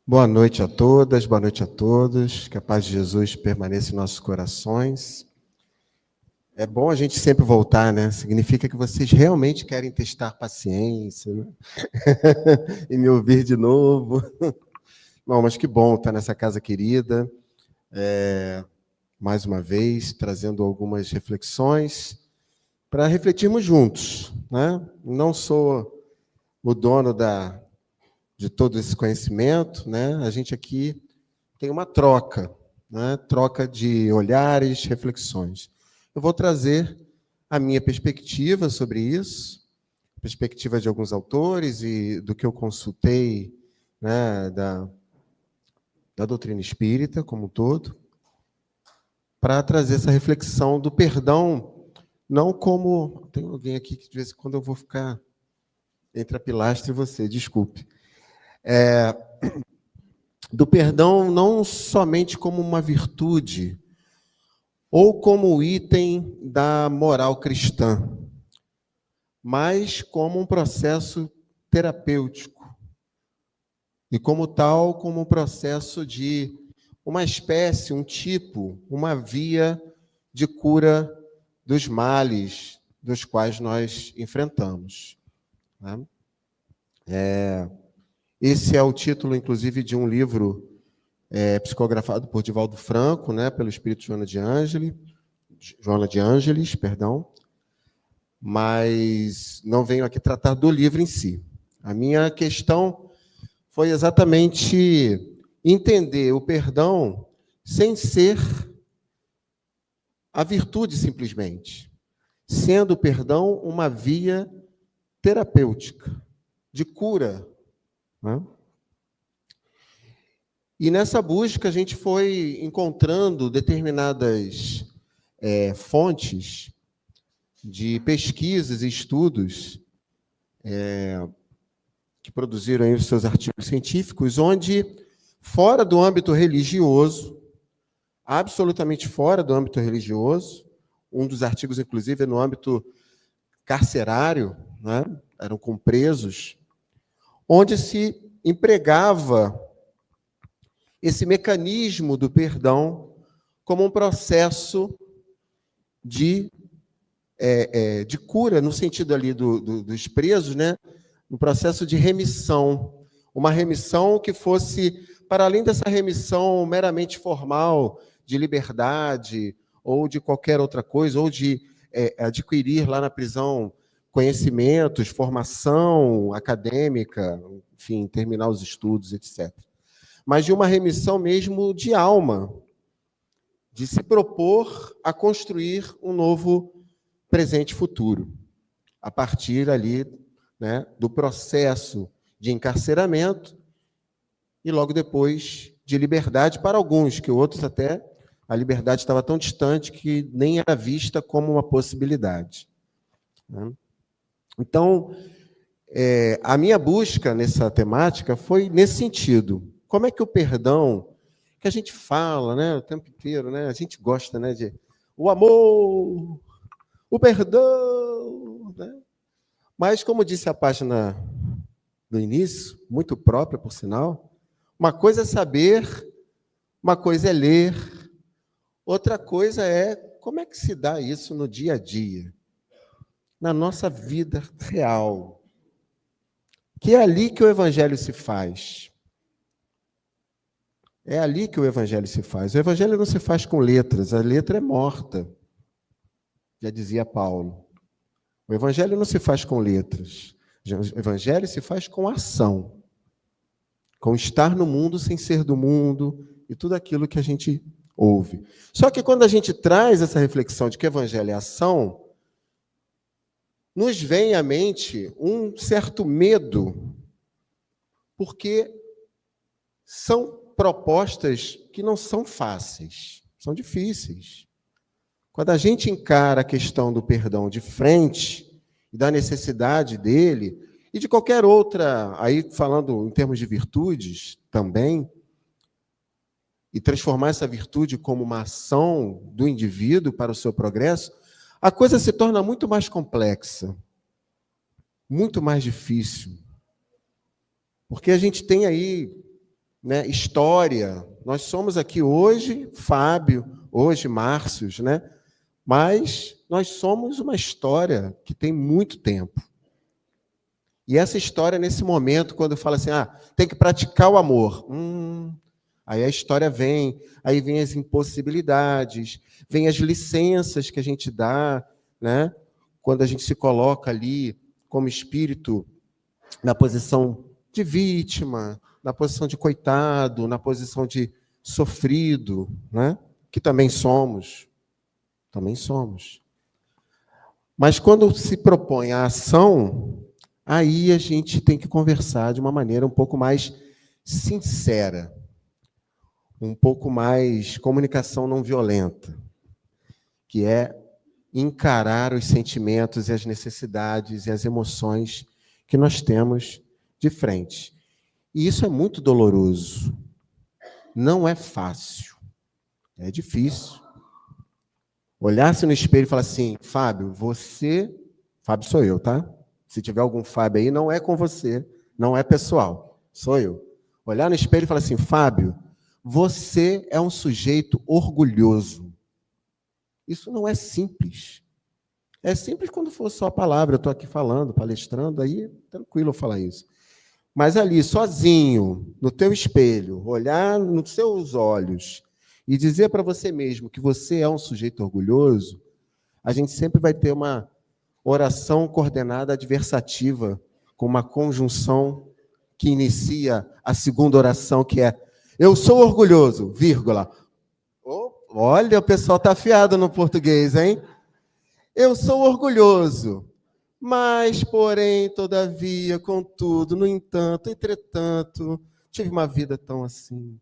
Boa noite a todas, boa noite a todos. Que a paz de Jesus permaneça em nossos corações. É bom a gente sempre voltar, né? Significa que vocês realmente querem testar paciência, né? E me ouvir de novo. Não, mas que bom estar nessa casa querida. Mais uma vez, trazendo algumas reflexões para refletirmos juntos, né? Não sou o dono de todo esse conhecimento, né? A gente aqui tem uma troca, né? Troca de olhares, reflexões. Eu vou trazer a minha perspectiva sobre isso, perspectiva de alguns autores e do que eu consultei, né, da doutrina espírita como um todo, para trazer essa reflexão do perdão, não como... Tem alguém aqui que de vez em quando eu vou ficar entre a pilastra e você, desculpe. Do perdão não somente como uma virtude, ou como item da moral cristã, mas como um processo terapêutico. E como tal, como um processo de uma espécie, um tipo, uma via de cura dos males dos quais nós enfrentamos, né? Esse é o título, inclusive, de um livro psicografado por Divaldo Franco, né, pelo espírito Joana de Ângeles, perdão, mas não venho aqui tratar do livro em si. A minha questão foi exatamente entender o perdão sem ser a virtude simplesmente, sendo o perdão uma via terapêutica, de cura, né? E nessa busca a gente foi encontrando determinadas fontes de pesquisas e estudos que produziram aí os seus artigos científicos, onde, fora do âmbito religioso, absolutamente fora do âmbito religioso, um dos artigos, inclusive, é no âmbito carcerário, né? Eram com presos, onde se empregava esse mecanismo do perdão como um processo de cura, no sentido ali dos presos, né? Um processo de remissão, uma remissão que fosse, para além dessa remissão meramente formal, de liberdade, ou de qualquer outra coisa, ou de adquirir lá na prisão conhecimentos, formação acadêmica, enfim, terminar os estudos, etc. Mas de uma remissão mesmo de alma, de se propor a construir um novo presente e futuro, a partir ali, né, do processo de encarceramento e logo depois de liberdade para alguns, que outros até a liberdade estava tão distante que nem era vista como uma possibilidade, né? Então, a minha busca nessa temática foi nesse sentido. Como é que o perdão, que a gente fala, né, o tempo inteiro, né, a gente gosta, né, de o amor, o perdão, né? Mas, como disse a página no início, muito própria, por sinal, uma coisa é saber, uma coisa é ler, outra coisa é como é que se dá isso no dia a dia, na nossa vida real, que é ali que o Evangelho se faz. É ali que o Evangelho se faz. O Evangelho não se faz com letras, a letra é morta, já dizia Paulo. O Evangelho não se faz com letras, o Evangelho se faz com ação, com estar no mundo sem ser do mundo e tudo aquilo que a gente ouve. Só que quando a gente traz essa reflexão de que o Evangelho é ação, nos vem à mente um certo medo, porque são propostas que não são fáceis, são difíceis. Quando a gente encara a questão do perdão de frente, e da necessidade dele, e de qualquer outra, aí falando em termos de virtudes também, e transformar essa virtude como uma ação do indivíduo para o seu progresso, a coisa se torna muito mais complexa, muito mais difícil. Porque a gente tem aí né, história. Nós somos aqui hoje Fábio, hoje Márcios, né? Mas nós somos uma história que tem muito tempo. E essa história, nesse momento, quando fala assim, tem que praticar o amor. Aí a história vem, aí vem as impossibilidades, vem as licenças que a gente dá, né? Quando a gente se coloca ali como espírito na posição de vítima, na posição de coitado, na posição de sofrido, né? Que também somos. Também somos. Mas quando se propõe a ação, aí a gente tem que conversar de uma maneira um pouco mais sincera, um pouco mais comunicação não violenta, que é encarar os sentimentos e as necessidades e as emoções que nós temos de frente. E isso é muito doloroso. Não é fácil. É difícil. Olhar-se no espelho e falar assim, Fábio, você... Fábio sou eu, tá? Se tiver algum Fábio aí, não é com você, não é pessoal, sou eu. Olhar no espelho e falar assim, Fábio, você é um sujeito orgulhoso. Isso não é simples. É simples quando for só a palavra, eu estou aqui falando, palestrando, aí é tranquilo eu falar isso. Mas ali, sozinho, no teu espelho, olhar nos seus olhos e dizer para você mesmo que você é um sujeito orgulhoso, a gente sempre vai ter uma oração coordenada adversativa, com uma conjunção que inicia a segunda oração, que é eu sou orgulhoso, vírgula. Olha, o pessoal está afiado no português, hein? Eu sou orgulhoso, mas, porém, todavia, contudo, no entanto, entretanto, tive uma vida tão assim.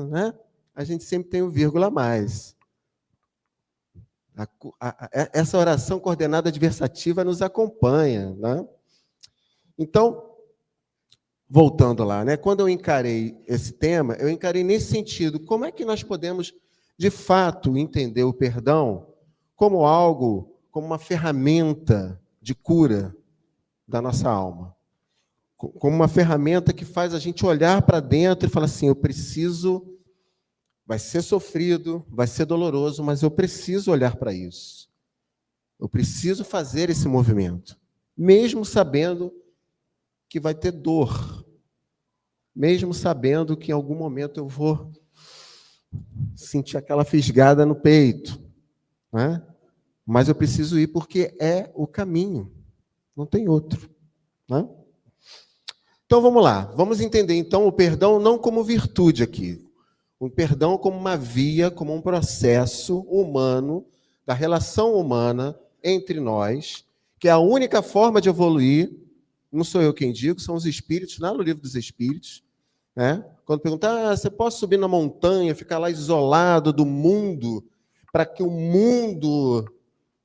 Né? A gente sempre tem um vírgula a mais. Essa oração coordenada adversativa nos acompanha. Né? Então, voltando lá, né? Quando eu encarei esse tema, eu encarei nesse sentido. Como é que nós podemos, de fato, entender o perdão como algo, como uma ferramenta de cura da nossa alma? Como uma ferramenta que faz a gente olhar para dentro e falar assim, eu preciso... Vai ser sofrido, vai ser doloroso, mas eu preciso olhar para isso. Eu preciso fazer esse movimento, mesmo sabendo que vai ter dor, mesmo sabendo que em algum momento eu vou sentir aquela fisgada no peito, né? Mas eu preciso ir porque é o caminho, não tem outro, né? Então vamos lá, vamos entender então o perdão não como virtude aqui, o perdão como uma via, como um processo humano, da relação humana entre nós, que é a única forma de evoluir. Não sou eu quem digo, são os espíritos, lá no livro dos espíritos, né? Quando perguntar, você pode subir na montanha, ficar lá isolado do mundo, para que o mundo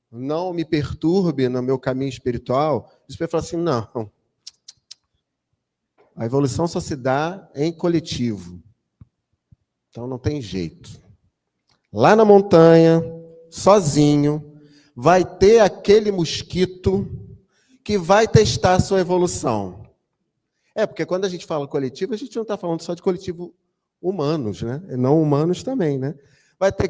não me perturbe no meu caminho espiritual? O espírito fala assim, não. A evolução só se dá em coletivo. Então não tem jeito. Lá na montanha, sozinho, vai ter aquele mosquito que vai testar a sua evolução. Porque quando a gente fala coletivo, a gente não está falando só de coletivo humanos, né? E não humanos também, né? Vai ter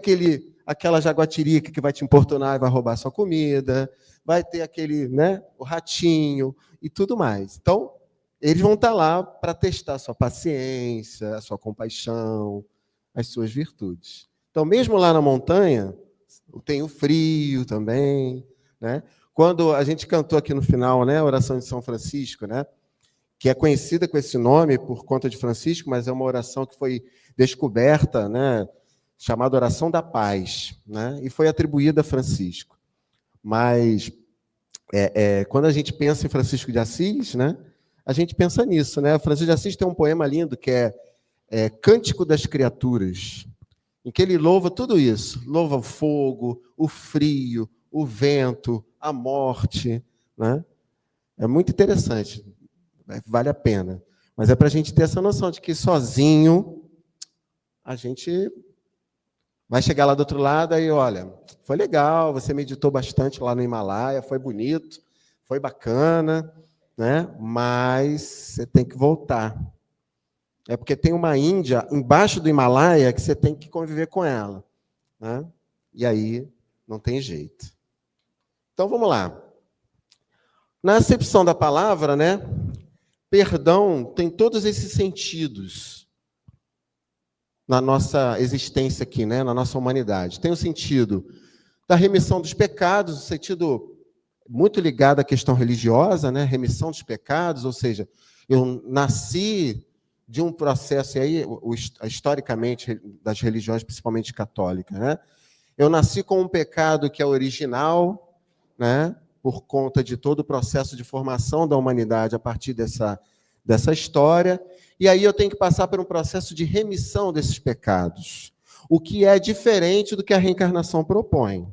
aquela jaguatirica que vai te importunar e vai roubar sua comida, vai ter aquele, né, o ratinho e tudo mais. Então, eles vão estar lá para testar a sua paciência, a sua compaixão, as suas virtudes. Então, mesmo lá na montanha, tem o frio também, né? Quando a gente cantou aqui no final, né, a oração de São Francisco, né, que é conhecida com esse nome por conta de Francisco, mas é uma oração que foi descoberta, né, chamada Oração da Paz, né, e foi atribuída a Francisco. Mas quando a gente pensa em Francisco de Assis, né, a gente pensa nisso, né? Francisco de Assis tem um poema lindo que é Cântico das Criaturas, em que ele louva tudo isso, louva o fogo, o frio, o vento, a morte, né? É muito interessante, vale a pena. Mas é para a gente ter essa noção de que sozinho a gente vai chegar lá do outro lado e, olha, foi legal, você meditou bastante lá no Himalaia, foi bonito, foi bacana, né? Mas você tem que voltar. É porque tem uma Índia embaixo do Himalaia que você tem que conviver com ela, né? E aí não tem jeito. Então vamos lá. Na acepção da palavra, né? Perdão tem todos esses sentidos na nossa existência aqui, né? Na nossa humanidade. Tem o sentido da remissão dos pecados, o sentido muito ligado à questão religiosa, né? Remissão dos pecados, ou seja, eu nasci de um processo, e aí, historicamente, das religiões, principalmente católicas, né? Eu nasci com um pecado que é original, né? Por conta de todo o processo de formação da humanidade a partir dessa história, e aí eu tenho que passar por um processo de remissão desses pecados, o que é diferente do que a reencarnação propõe,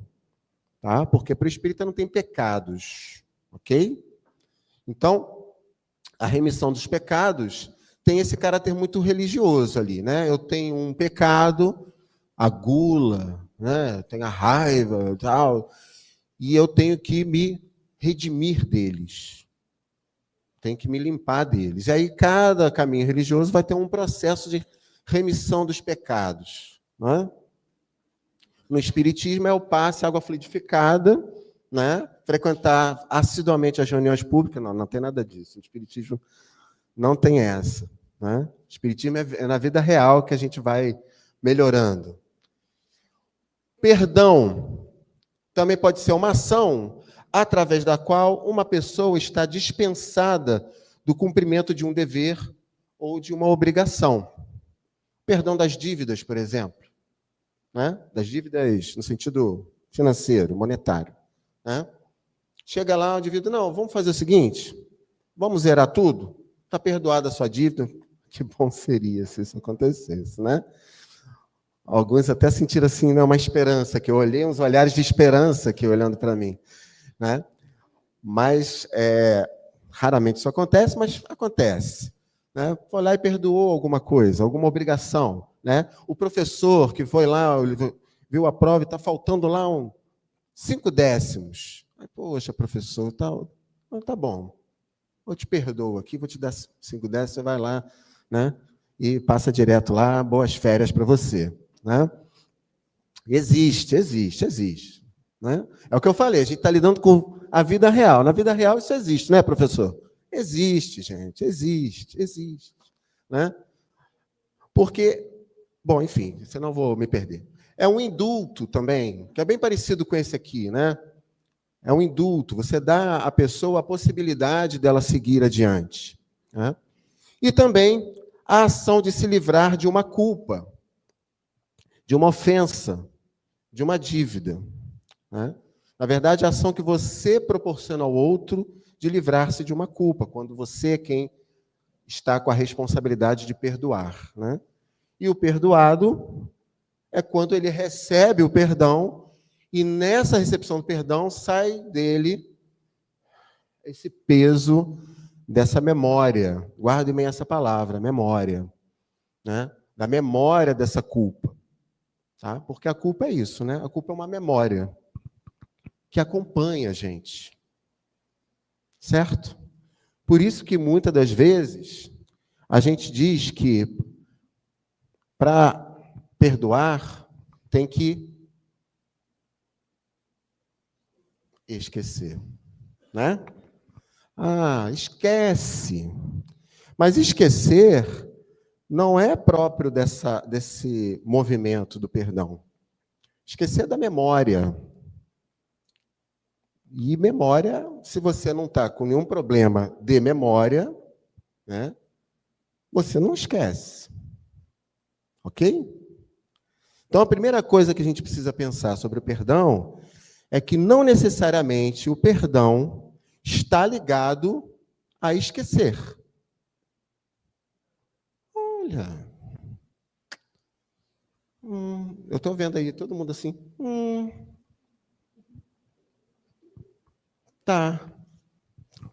tá? Porque para o espírita não tem pecados, ok? Então, a remissão dos pecados tem esse caráter muito religioso ali, né? Eu tenho um pecado, a gula, né? Eu tenho a raiva, tal, e eu tenho que me redimir deles. Tenho que me limpar deles. E aí cada caminho religioso vai ter um processo de remissão dos pecados, né? No espiritismo é o passe, água fluidificada, né? Frequentar assiduamente as reuniões públicas, não tem nada disso. O espiritismo não tem essa, né? O espiritismo é na vida real que a gente vai melhorando. Perdão também pode ser uma ação através da qual uma pessoa está dispensada do cumprimento de um dever ou de uma obrigação. Perdão das dívidas, por exemplo, né? Das dívidas no sentido financeiro, monetário, né? Chega lá o indivíduo, não, vamos fazer o seguinte, vamos zerar tudo, está perdoada a sua dívida. Que bom seria se isso acontecesse, né? Alguns até sentiram assim, não, uma esperança, que eu olhei, uns olhares de esperança aqui olhando para mim, né? Mas raramente isso acontece, mas acontece, né? Foi lá e perdoou alguma coisa, alguma obrigação, né? O professor que foi lá, viu a prova e está faltando lá 5 décimos. Poxa, professor, tá bom, eu te perdoo aqui, vou te dar 5 décimos, você vai lá, né? E passa direto lá, boas férias para você, né? Existe, né? É o que eu falei, a gente está lidando com a vida real. Na vida real isso existe, né, professor? Existe, gente, existe, né? Porque, bom, enfim, senão eu vou me perder. É um indulto também, que é bem parecido com esse aqui, né? É um indulto, você dá à pessoa a possibilidade dela seguir adiante, né? E também a ação de se livrar de uma culpa, de uma ofensa, de uma dívida, né? Na verdade, a ação que você proporciona ao outro de livrar-se de uma culpa, quando você é quem está com a responsabilidade de perdoar, né? E o perdoado é quando ele recebe o perdão e nessa recepção do perdão sai dele esse peso dessa memória. Guardem bem essa palavra, memória, né? Da memória dessa culpa, tá? Porque a culpa é isso, né? A culpa é uma memória que acompanha a gente, certo? Por isso que muitas das vezes a gente diz que para perdoar tem que esquecer, né? Ah, esquece. Mas esquecer não é próprio desse movimento do perdão. Esquecer é da memória. E memória, se você não está com nenhum problema de memória, né, você não esquece. Ok? Então, a primeira coisa que a gente precisa pensar sobre o perdão é que não necessariamente o perdão está ligado a esquecer. Olha, eu estou vendo aí todo mundo assim, tá,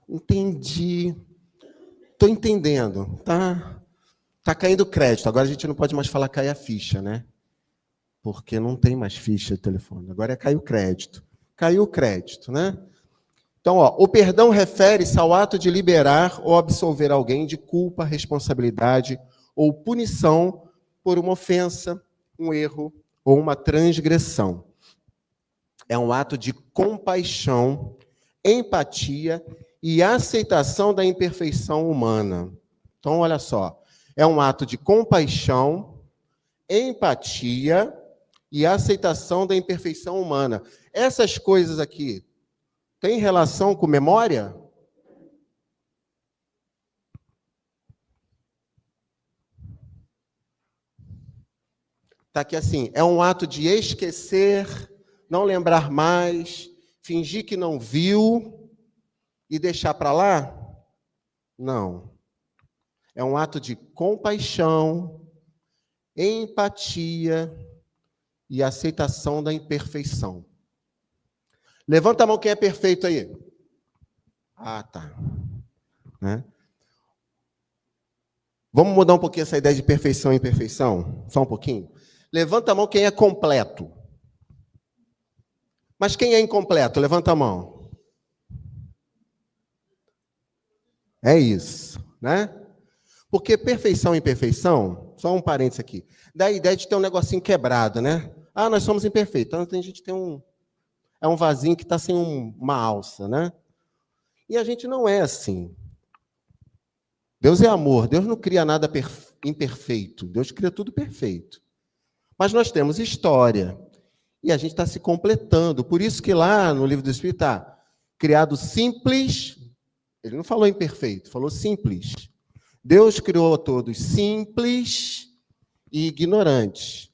entendi, estou entendendo, tá caindo crédito. Agora a gente não pode mais falar cair a ficha, né? Porque não tem mais ficha de telefone. Agora é cair o crédito. Caiu o crédito, né? Então, o perdão refere-se ao ato de liberar ou absolver alguém de culpa, responsabilidade ou punição por uma ofensa, um erro ou uma transgressão. É um ato de compaixão, empatia e aceitação da imperfeição humana. Então, olha só, é um ato de compaixão, empatia e aceitação da imperfeição humana. Essas coisas aqui têm relação com memória? Está aqui assim, é um ato de esquecer, não lembrar mais, fingir que não viu e deixar para lá? Não. É um ato de compaixão, empatia e aceitação da imperfeição. Levanta a mão quem é perfeito aí. Ah, tá. Né? Vamos mudar um pouquinho essa ideia de perfeição e imperfeição? Só um pouquinho? Levanta a mão quem é completo. Mas quem é incompleto? Levanta a mão. É isso, né? Porque perfeição e imperfeição, só um parênteses aqui, dá a ideia de ter um negocinho quebrado, né? Ah, nós somos imperfeitos. Então a gente tem um vasinho que está sem uma alça, né? E a gente não é assim. Deus é amor, Deus não cria nada imperfeito, Deus cria tudo perfeito. Mas nós temos história, e a gente está se completando. Por isso que lá no livro do Espírito está criado simples, ele não falou imperfeito, falou simples. Deus criou todos simples e ignorantes.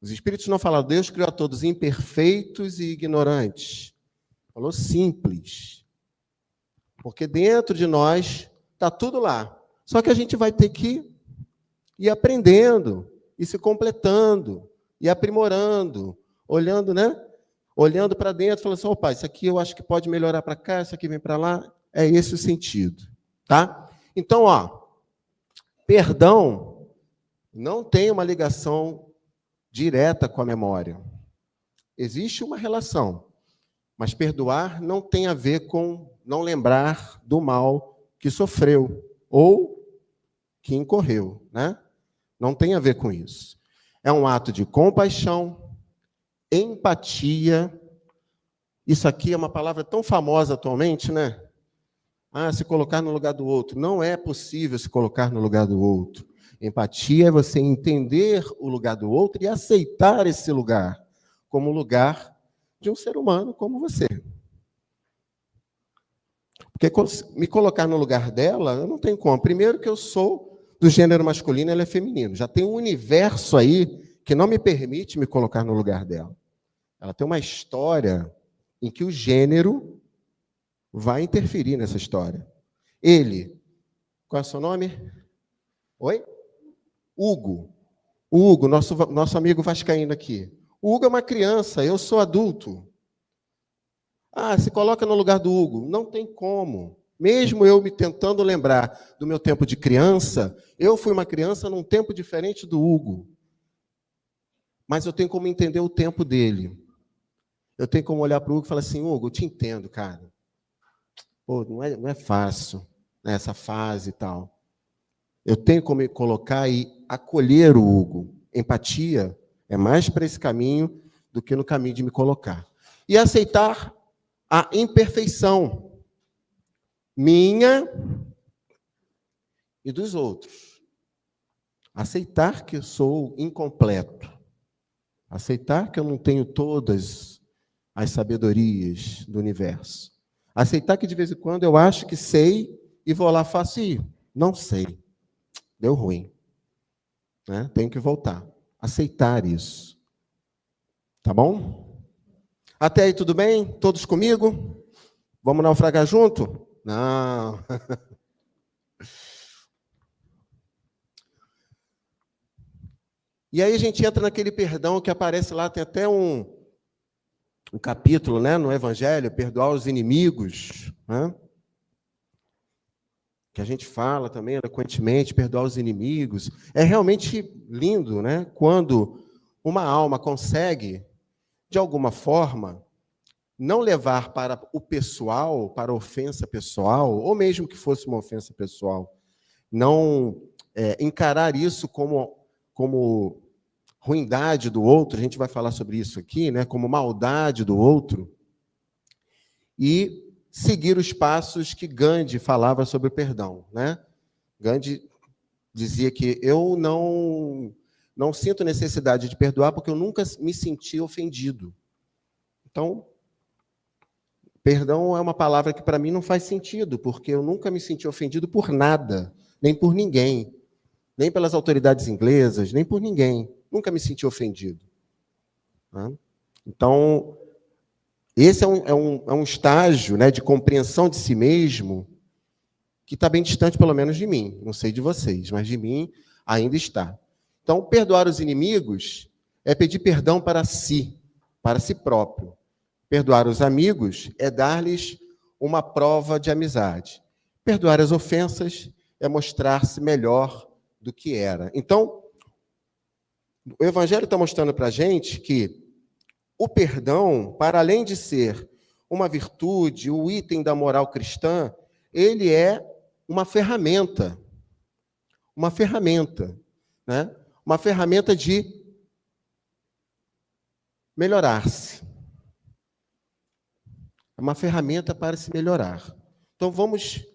Os Espíritos não falaram, Deus criou a todos imperfeitos e ignorantes. Falou simples. Porque dentro de nós está tudo lá. Só que a gente vai ter que ir aprendendo, e se completando, e aprimorando, olhando, né? Olhando para dentro, falando assim, opa, isso aqui eu acho que pode melhorar para cá, isso aqui vem para lá. É esse o sentido, tá? Então, ó, perdão não tem uma ligação direta com a memória. Existe uma relação, mas perdoar não tem a ver com não lembrar do mal que sofreu ou que incorreu, né? Não tem a ver com isso. É um ato de compaixão, empatia. Isso aqui é uma palavra tão famosa atualmente, né? Ah, se colocar no lugar do outro. Não é possível se colocar no lugar do outro. Empatia é você entender o lugar do outro e aceitar esse lugar como lugar de um ser humano como você. Porque me colocar no lugar dela, eu não tenho como. Primeiro que eu sou do gênero masculino, ela é feminino. Já tem um universo aí que não me permite me colocar no lugar dela. Ela tem uma história em que o gênero vai interferir nessa história. Ele, qual é o seu nome? Oi? Hugo. Hugo, nosso amigo vascaíno aqui. O Hugo é uma criança, eu sou adulto. Ah, se coloca no lugar do Hugo. Não tem como. Mesmo eu me tentando lembrar do meu tempo de criança, eu fui uma criança num tempo diferente do Hugo. Mas eu tenho como entender o tempo dele. Eu tenho como olhar para o Hugo e falar assim, Hugo, eu te entendo, cara. Pô, não é fácil, né, essa fase e tal. Eu tenho como me colocar e acolher o Hugo. Empatia é mais para esse caminho do que no caminho de me colocar. E aceitar a imperfeição minha e dos outros. Aceitar que eu sou incompleto. Aceitar que eu não tenho todas as sabedorias do universo. Aceitar que de vez em quando eu acho que sei e vou lá e faço e não sei. Deu ruim. Né? Tenho que voltar. Aceitar isso. Tá bom? Até aí tudo bem? Todos comigo? Vamos naufragar junto? Não. E aí a gente entra naquele perdão que aparece lá, tem até um capítulo, né, no Evangelho, perdoar os inimigos, né? Que a gente fala também eloquentemente, perdoar os inimigos. É realmente lindo, né? Quando uma alma consegue, de alguma forma, não levar para o pessoal, para a ofensa pessoal, ou mesmo que fosse uma ofensa pessoal, não encarar isso como ruindade do outro, a gente vai falar sobre isso aqui, né, como maldade do outro, e seguir os passos que Gandhi falava sobre o perdão, né? Gandhi dizia que eu não sinto necessidade de perdoar porque eu nunca me senti ofendido. Então, perdão é uma palavra que para mim não faz sentido, porque eu nunca me senti ofendido por nada, nem por ninguém, nem pelas autoridades inglesas, nem por ninguém. Nunca me senti ofendido. Né? Então, esse é um estágio, né, de compreensão de si mesmo que está bem distante, pelo menos, de mim. Não sei de vocês, mas de mim ainda está. Então, perdoar os inimigos é pedir perdão para si próprio. Perdoar os amigos é dar-lhes uma prova de amizade. Perdoar as ofensas é mostrar-se melhor do que era. Então, o Evangelho está mostrando para a gente que o perdão, para além de ser uma virtude, o item da moral cristã, ele é uma ferramenta, né? Uma ferramenta de melhorar-se. É uma ferramenta para se melhorar. Então, vamos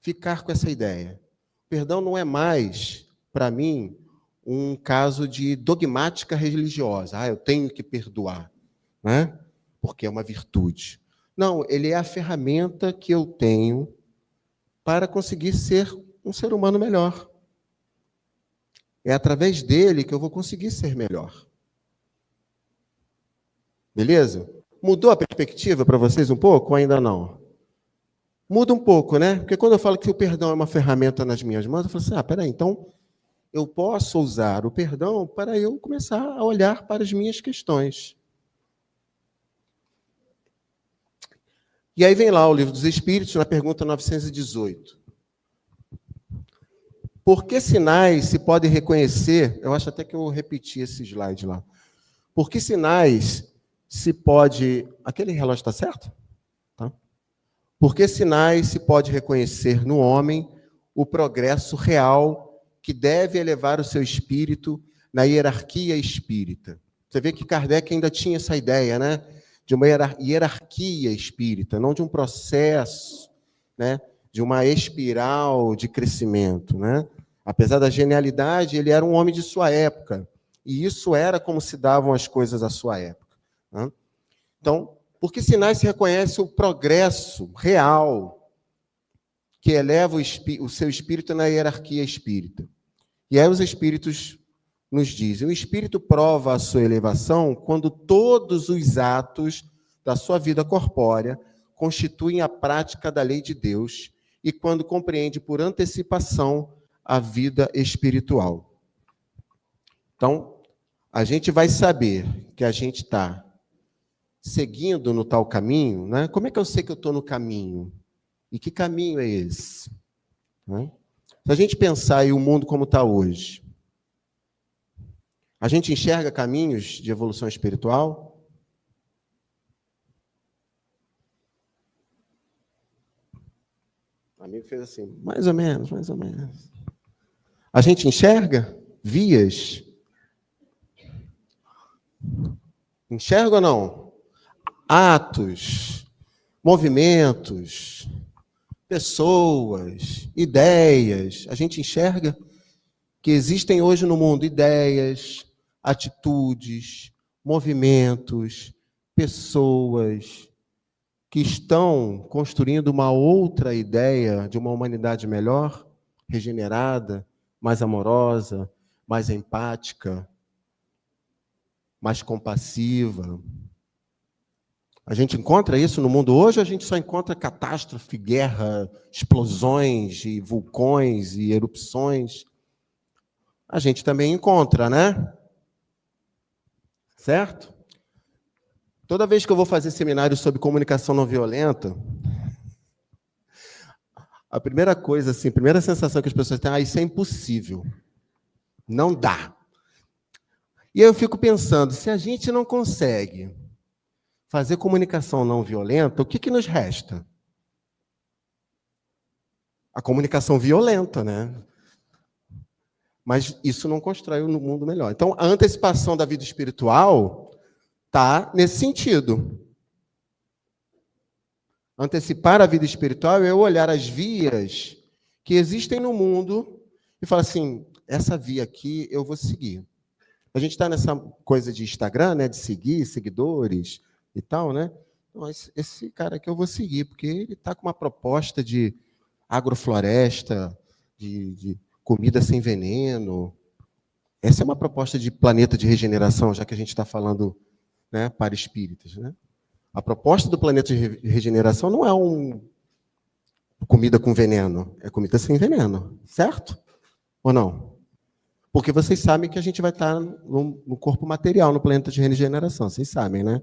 ficar com essa ideia. O perdão não é mais, para mim, um caso de dogmática religiosa. Eu tenho que perdoar, né? Porque é uma virtude. Não, ele é a ferramenta que eu tenho para conseguir ser um ser humano melhor. É através dele que eu vou conseguir ser melhor. Beleza? Mudou a perspectiva para vocês um pouco ou ainda não? Muda um pouco, né? Porque quando eu falo que o perdão é uma ferramenta nas minhas mãos, eu falo assim, peraí, então eu posso usar o perdão para eu começar a olhar para as minhas questões. E aí vem lá o Livro dos Espíritos, na pergunta 918. Por que sinais se pode reconhecer... Eu acho até que eu repeti esse slide lá. Por que sinais se pode... Aquele relógio está certo? Tá. Por que sinais se pode reconhecer no homem o progresso real que deve elevar o seu espírito na hierarquia espírita? Você vê que Kardec ainda tinha essa ideia, né? De uma hierarquia espírita, não de um processo, né? De uma espiral de crescimento, né? Apesar da genialidade, ele era um homem de sua época, e isso era como se davam as coisas à sua época. Né? Então, por que sinais se reconhece o progresso real que eleva o seu espírito na hierarquia espírita? E aí os espíritos nos dizem, o espírito prova a sua elevação quando todos os atos da sua vida corpórea constituem a prática da lei de Deus e quando compreende por antecipação a vida espiritual. Então, a gente vai saber que a gente está seguindo no tal caminho, né? Como é que eu sei que eu estou no caminho? E que caminho é esse? Né? Se a gente pensar em o mundo como está hoje, a gente enxerga caminhos de evolução espiritual? O amigo fez assim, mais ou menos, mais ou menos. A gente enxerga vias? Enxerga ou não? Atos, movimentos, pessoas, ideias. A gente enxerga que existem hoje no mundo ideias, atitudes, movimentos, pessoas que estão construindo uma outra ideia de uma humanidade melhor, regenerada, mais amorosa, mais empática, mais compassiva. A gente encontra isso no mundo hoje ou a gente só encontra catástrofe, guerra, explosões, e vulcões e erupções? A gente também encontra, né? Certo? Toda vez que eu vou fazer seminário sobre comunicação não violenta, a primeira coisa, assim, a primeira sensação que as pessoas têm, isso é impossível. Não dá. E aí eu fico pensando, se a gente não consegue fazer comunicação não violenta, o que nos resta? A comunicação violenta, né? Mas isso não constrói um mundo melhor. Então, a antecipação da vida espiritual está nesse sentido. Antecipar a vida espiritual é eu olhar as vias que existem no mundo e falar assim, essa via aqui eu vou seguir. A gente está nessa coisa de Instagram, né, de seguir seguidores e tal, né? Então, esse cara aqui eu vou seguir, porque ele está com uma proposta de agrofloresta, de comida sem veneno. Essa é uma proposta de planeta de regeneração, já que a gente está falando, né, para espíritas, né? A proposta do planeta de regeneração não é comida com veneno, é comida sem veneno, certo? Ou não? Porque vocês sabem que a gente vai estar no corpo material, no planeta de regeneração, vocês sabem, né?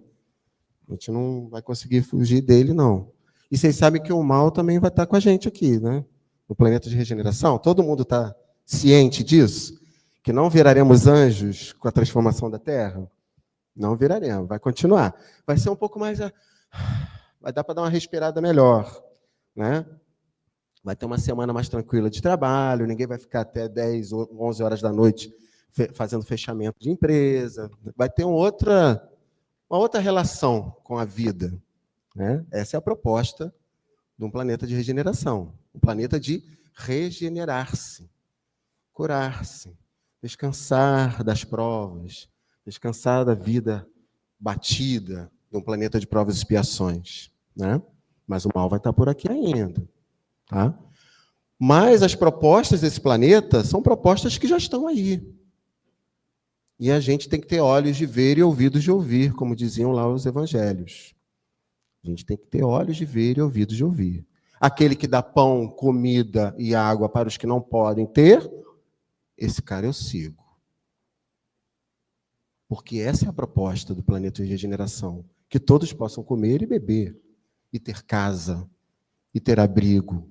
A gente não vai conseguir fugir dele, não. E vocês sabem que o mal também vai estar com a gente aqui, né? No planeta de regeneração. Todo mundo está ciente disso? Que não viraremos anjos com a transformação da Terra? Não viraremos, vai continuar. Vai ser um pouco mais... Vai dar para dar uma respirada melhor, né? Vai ter uma semana mais tranquila de trabalho, ninguém vai ficar até 10 ou 11 horas da noite fazendo fechamento de empresa. Vai ter uma outra relação com a vida, né? Essa é a proposta de um planeta de regeneração. Um planeta de regenerar-se, curar-se, descansar das provas, descansar da vida batida de um planeta de provas e expiações, né? Mas o mal vai estar por aqui ainda. Tá? Mas as propostas desse planeta são propostas que já estão aí. E a gente tem que ter olhos de ver e ouvidos de ouvir, como diziam lá os evangelhos. A gente tem que ter olhos de ver e ouvidos de ouvir. Aquele que dá pão, comida e água para os que não podem ter, esse cara eu sigo. Porque essa é a proposta do planeta de regeneração. Que todos possam comer e beber, e ter casa, e ter abrigo.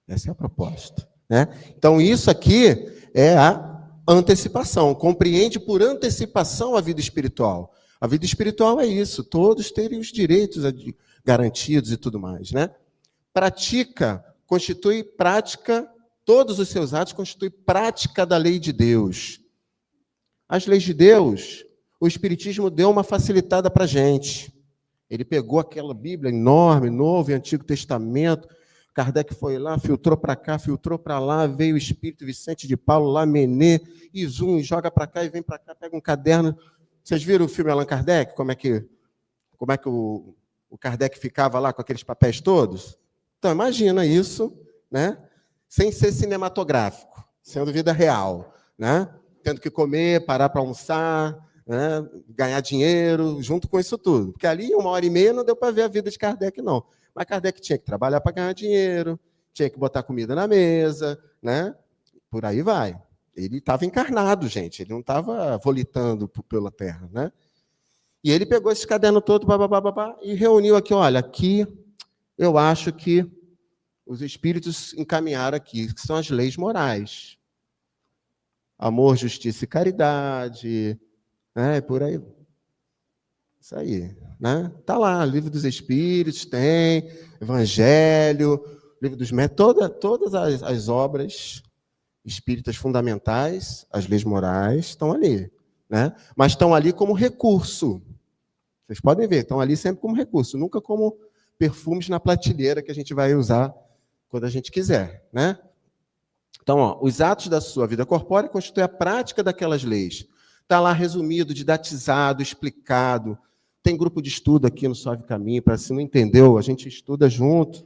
Essa é a proposta, né? Então, isso aqui é a antecipação. Compreende por antecipação a vida espiritual. A vida espiritual é isso, todos terem os direitos garantidos e tudo mais, né? Pratica, constitui prática, todos os seus atos constituem prática da lei de Deus. As leis de Deus, o Espiritismo deu uma facilitada para a gente. Ele pegou aquela Bíblia enorme, Novo e Antigo Testamento, Kardec foi lá, filtrou para cá, filtrou para lá, veio o Espírito Vicente de Paulo, lá, Menê, e zoom, joga para cá e vem para cá, pega um caderno. Vocês viram o filme Allan Kardec? Como é que o Kardec ficava lá com aqueles papéis todos? Então, imagina isso, né? Sem ser cinematográfico, sendo vida real, né? Tendo que comer, parar para almoçar, né? Ganhar dinheiro, junto com isso tudo. Porque ali, 1h30, não deu para ver a vida de Kardec, não. Mas Kardec tinha que trabalhar para ganhar dinheiro, tinha que botar comida na mesa, né? Por aí vai. Ele estava encarnado, gente. Ele não estava volitando pela Terra, né? E ele pegou esse caderno todo e reuniu aqui, olha, aqui eu acho que os espíritos encaminharam aqui, que são as leis morais. Amor, justiça e caridade, né? Por aí. Isso aí, né? Tá lá, Livro dos Espíritos, tem Evangelho, Livro dos Métodos, todas as obras espíritas fundamentais, as leis morais, estão ali, né? Mas estão ali como recurso. Vocês podem ver, estão ali sempre como recurso, nunca como perfumes na prateleira que a gente vai usar quando a gente quiser, né? Então, ó, os atos da sua vida corpórea constituem a prática daquelas leis. Está lá resumido, didatizado, explicado. Tem grupo de estudo aqui no Suave Caminho, para se não entendeu, a gente estuda junto.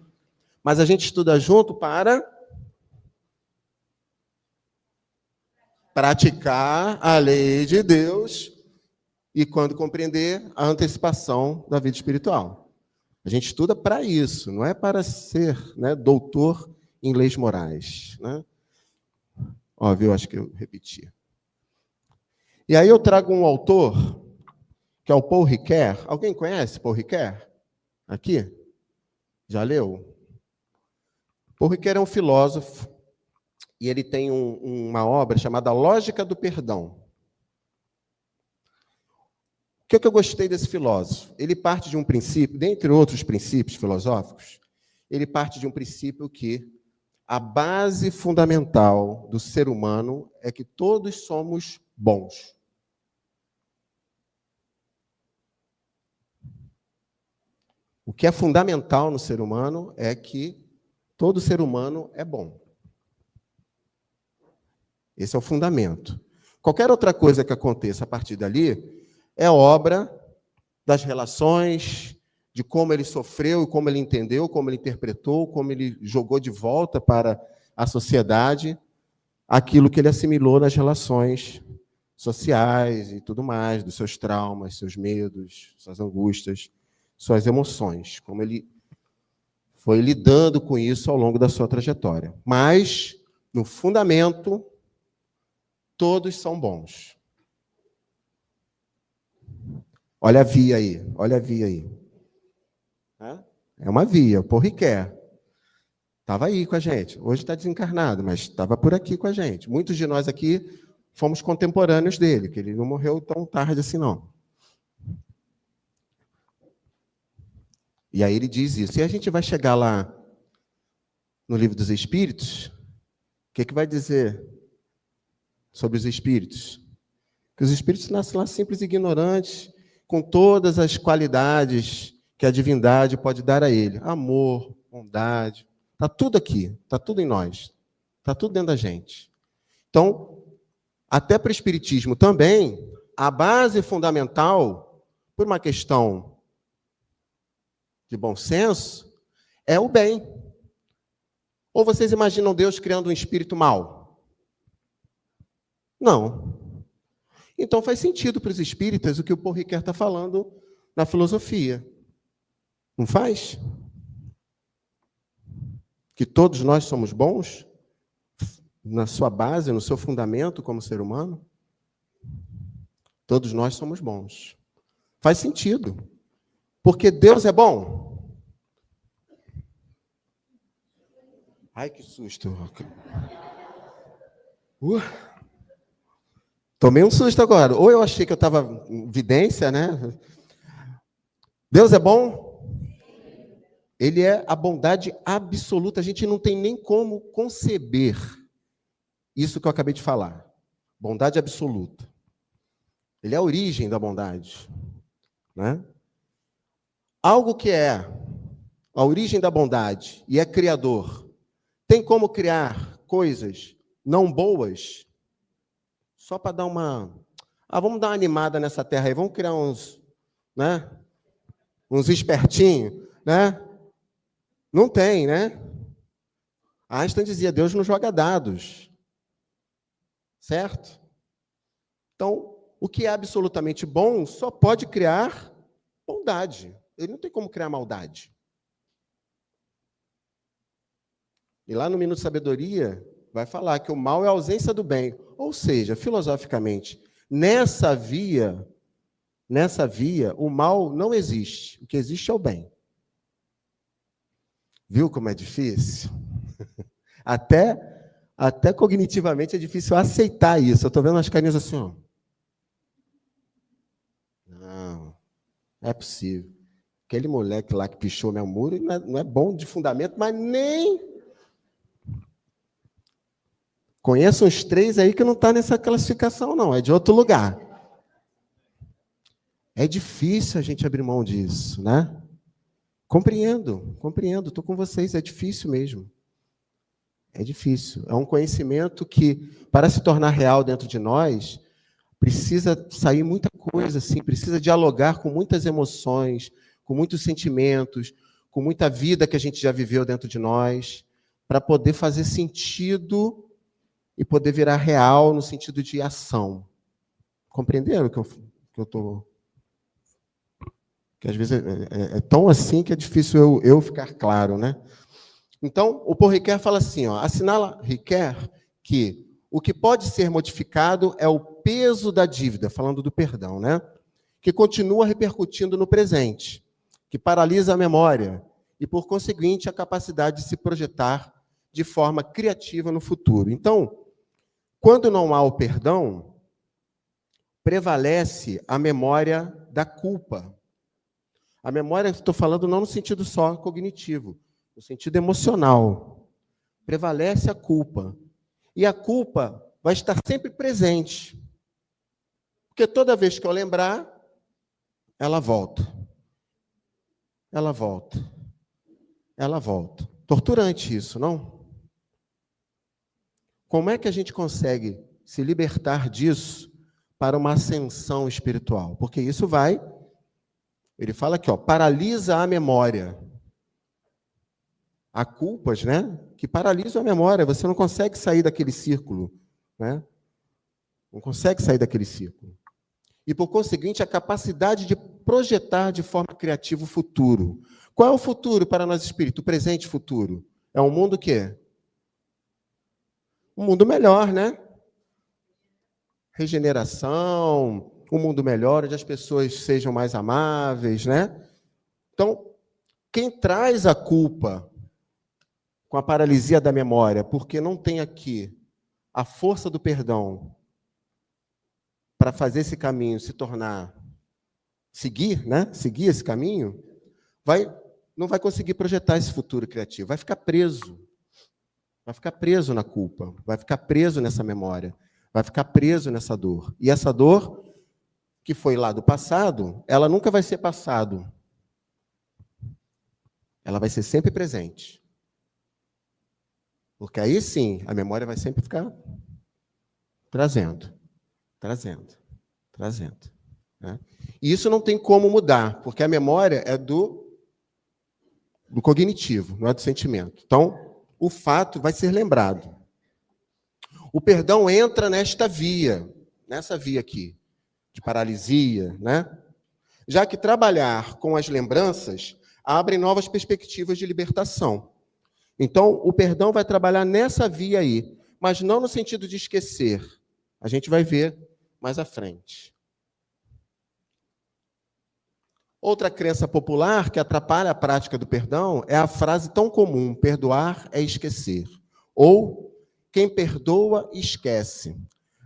Mas a gente estuda junto para praticar a lei de Deus e, quando compreender, a antecipação da vida espiritual. A gente estuda para isso, não é para ser, né, doutor em leis morais, né? Ó, viu? Acho que eu repeti. E aí eu trago um autor, que é o Paul Ricoeur. Alguém conhece Paul Ricoeur? Aqui? Já leu? Paul Ricoeur é um filósofo, e ele tem uma obra chamada Lógica do Perdão. O que eu gostei desse filósofo? Ele parte de um princípio, dentre outros princípios filosóficos, ele parte de um princípio que A base fundamental do ser humano é que todos somos bons. O que é fundamental no ser humano é que todo ser humano é bom. Esse é o fundamento. Qualquer outra coisa que aconteça a partir dali é obra das relações, de como ele sofreu, como ele entendeu, como ele interpretou, como ele jogou de volta para a sociedade aquilo que ele assimilou nas relações sociais e tudo mais, dos seus traumas, seus medos, suas angústias, suas emoções, como ele foi lidando com isso ao longo da sua trajetória. Mas, no fundamento, todos são bons. Olha a via aí, olha a via aí. É uma via, o Paul Ricoeur. Estava aí com a gente. Hoje está desencarnado, mas estava por aqui com a gente. Muitos de nós aqui fomos contemporâneos dele, que ele não morreu tão tarde assim, não. E aí ele diz isso. E a gente vai chegar lá no Livro dos Espíritos, o que vai dizer sobre os espíritos? Que os espíritos nascem lá simples e ignorantes, com todas as qualidades que a divindade pode dar a ele. Amor, bondade, está tudo aqui, está tudo em nós, está tudo dentro da gente. Então, até para o espiritismo também, a base fundamental, por uma questão de bom senso, é o bem. Ou vocês imaginam Deus criando um espírito mau? Não. Então faz sentido para os espíritas o que o Paul Ricoeur está falando na filosofia. Não faz? Que todos nós somos bons? Na sua base, no seu fundamento como ser humano? Todos nós somos bons. Faz sentido. Porque Deus é bom. Ai, que susto. Tomei um susto agora. Ou eu achei que eu estava em vidência, né? Deus é bom? Ele é a bondade absoluta. A gente não tem nem como conceber isso que eu acabei de falar. Bondade absoluta. Ele é a origem da bondade, né? Algo que é a origem da bondade e é criador, tem como criar coisas não boas? Só para dar uma... vamos dar uma animada nessa terra aí, vamos criar uns, né? Uns espertinhos, né? Não tem, né? Einstein dizia, Deus não joga dados. Certo? Então, o que é absolutamente bom só pode criar bondade. Ele não tem como criar maldade. E lá no Minuto de Sabedoria, vai falar que o mal é a ausência do bem. Ou seja, filosoficamente, nessa via, o mal não existe. O que existe é o bem. Viu como é difícil? Até cognitivamente é difícil aceitar isso. Eu estou vendo as carinhas assim, ó. Não é possível. Aquele moleque lá que pichou meu muro não é bom de fundamento, mas nem... Conheço uns 3 aí que não está nessa classificação, não. É de outro lugar. É difícil a gente abrir mão disso, né? Compreendo. Estou com vocês. É difícil mesmo. É difícil. É um conhecimento que, para se tornar real dentro de nós, precisa sair muita coisa, assim, precisa dialogar com muitas emoções, com muitos sentimentos, com muita vida que a gente já viveu dentro de nós, para poder fazer sentido e poder virar real no sentido de ação. Compreenderam que eu estou... Que às vezes é tão assim que é difícil eu ficar claro, né? Então, o Paul Ricoeur fala assim, ó, assinala Ricoeur que o que pode ser modificado é o peso da dívida, falando do perdão, né? Que continua repercutindo no presente, que paralisa a memória e, por conseguinte, a capacidade de se projetar de forma criativa no futuro. Então, quando não há o perdão, prevalece a memória da culpa. A memória, estou falando não no sentido só cognitivo, no sentido emocional. prevalece a culpa. E a culpa vai estar sempre presente. Porque toda vez que eu lembrar, ela volta. Ela volta. Ela volta. Torturante isso, não? Como é que a gente consegue se libertar disso para uma ascensão espiritual? Porque isso vai, ele fala aqui, ó, paralisa a memória. Há culpas, né, que paralisam a memória. Você não consegue sair daquele círculo, né? Não consegue sair daquele círculo. E, por conseguinte, a capacidade de projetar de forma criativa o futuro. Qual é o futuro para nós espíritos? O presente e futuro. É um mundo o quê? Um mundo melhor, né? Regeneração, um mundo melhor, onde as pessoas sejam mais amáveis, né? Então, quem traz a culpa com a paralisia da memória, porque não tem aqui a força do perdão para fazer esse caminho se tornar, seguir, né? Seguir esse caminho, não vai conseguir projetar esse futuro criativo, vai ficar preso na culpa, vai ficar preso nessa memória, vai ficar preso nessa dor. E essa dor, que foi lá do passado, ela nunca vai ser passado. Ela vai ser sempre presente. Porque aí sim, a memória vai sempre ficar trazendo. Né? E isso não tem como mudar, porque a memória é do cognitivo, não é do sentimento. Então, o fato vai ser lembrado. O perdão entra nessa via aqui, de paralisia, né? Já que trabalhar com as lembranças abre novas perspectivas de libertação. Então, o perdão vai trabalhar nessa via aí, mas não no sentido de esquecer. A gente vai ver mais à frente. Outra crença popular que atrapalha a prática do perdão é a frase tão comum: perdoar é esquecer. Ou, quem perdoa, esquece.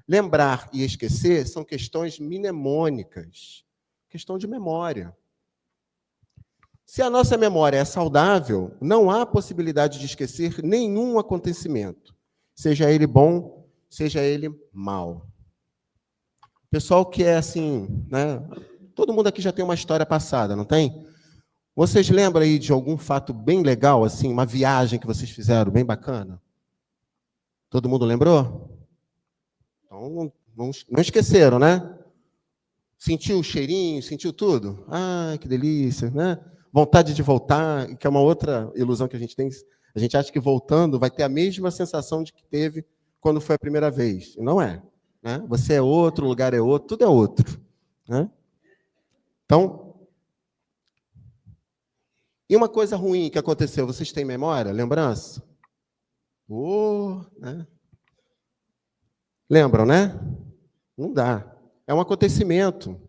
Lembrar e esquecer são questões mnemônicas, questão de memória. Se a nossa memória é saudável, não há possibilidade de esquecer nenhum acontecimento, seja ele bom, seja ele mau. Pessoal que é assim, né? Todo mundo aqui já tem uma história passada, não tem? Vocês lembram aí de algum fato bem legal, assim, uma viagem que vocês fizeram bem bacana? Todo mundo lembrou? Então, não esqueceram, né? Sentiu o cheirinho, sentiu tudo? Ah, que delícia, né? Vontade de voltar, que é uma outra ilusão que a gente tem. A gente acha que voltando vai ter a mesma sensação de que teve quando foi a primeira vez. E não é. Né? Você é outro, o lugar é outro, tudo é outro. Né? Então, e uma coisa ruim que aconteceu, vocês têm memória, lembrança? Né? Lembram, né? Não dá. É um acontecimento.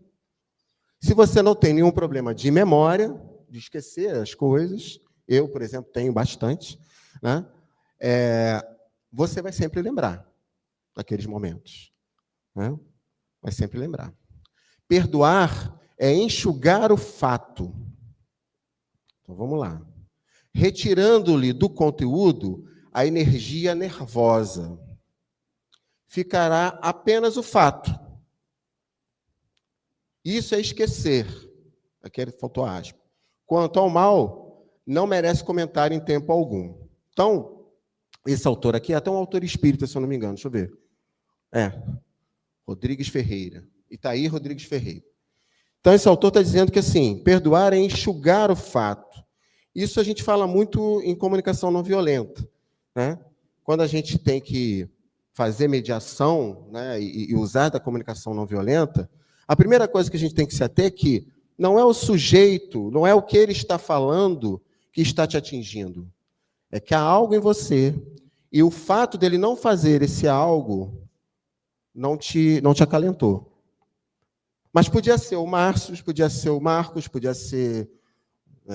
Se você não tem nenhum problema de memória, de esquecer as coisas, eu, por exemplo, tenho bastante, né? Você vai sempre lembrar daqueles momentos. Né? Vai sempre lembrar. Perdoar é enxugar o fato. Então, vamos lá. Retirando-lhe do conteúdo a energia nervosa. Ficará apenas o fato. Isso é esquecer. Aqui faltou a aspa. Quanto ao mal, não merece comentário em tempo algum. Então, esse autor aqui é até um autor espírita, se eu não me engano. Deixa eu ver. Rodrigues Ferreira. Itaí Rodrigues Ferreira. Então, esse autor está dizendo que, assim, perdoar é enxugar o fato. Isso a gente fala muito em comunicação não violenta. Né? Quando a gente tem que fazer mediação, né, e usar da comunicação não violenta, a primeira coisa que a gente tem que se ater é que não é o sujeito, não é o que ele está falando que está te atingindo. É que há algo em você. E o fato dele não fazer esse algo não te acalentou. Mas podia ser o Márcio, podia ser o Marcos, podia ser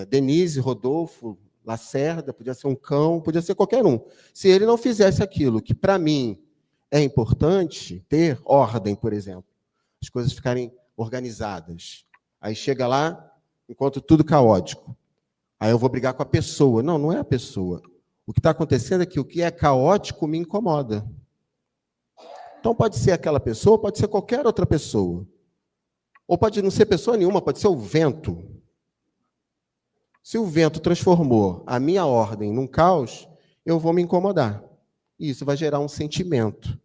Denise, Rodolfo, Lacerda, podia ser um cão, podia ser qualquer um. Se ele não fizesse aquilo que, para mim, é importante, ter ordem, por exemplo, as coisas ficarem organizadas. Aí chega lá, encontro tudo caótico. Aí eu vou brigar com a pessoa. Não é a pessoa. O que está acontecendo é que o que é caótico me incomoda. Então pode ser aquela pessoa, pode ser qualquer outra pessoa. Ou pode não ser pessoa nenhuma, pode ser o vento. Se o vento transformou a minha ordem num caos, eu vou me incomodar. E isso vai gerar um sentimento.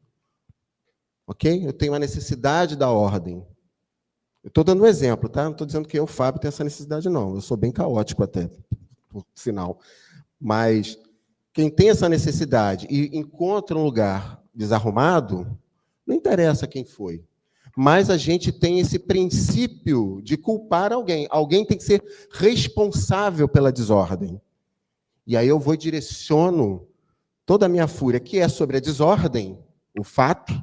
Ok? Eu tenho a necessidade da ordem. Eu estou dando um exemplo, tá? Não estou dizendo que eu, Fábio, tenho essa necessidade, não. Eu sou bem caótico até, por sinal. Mas quem tem essa necessidade e encontra um lugar desarrumado, não interessa quem foi. Mas a gente tem esse princípio de culpar alguém. Alguém tem que ser responsável pela desordem. E aí eu vou e direciono toda a minha fúria, que é sobre a desordem, o fato,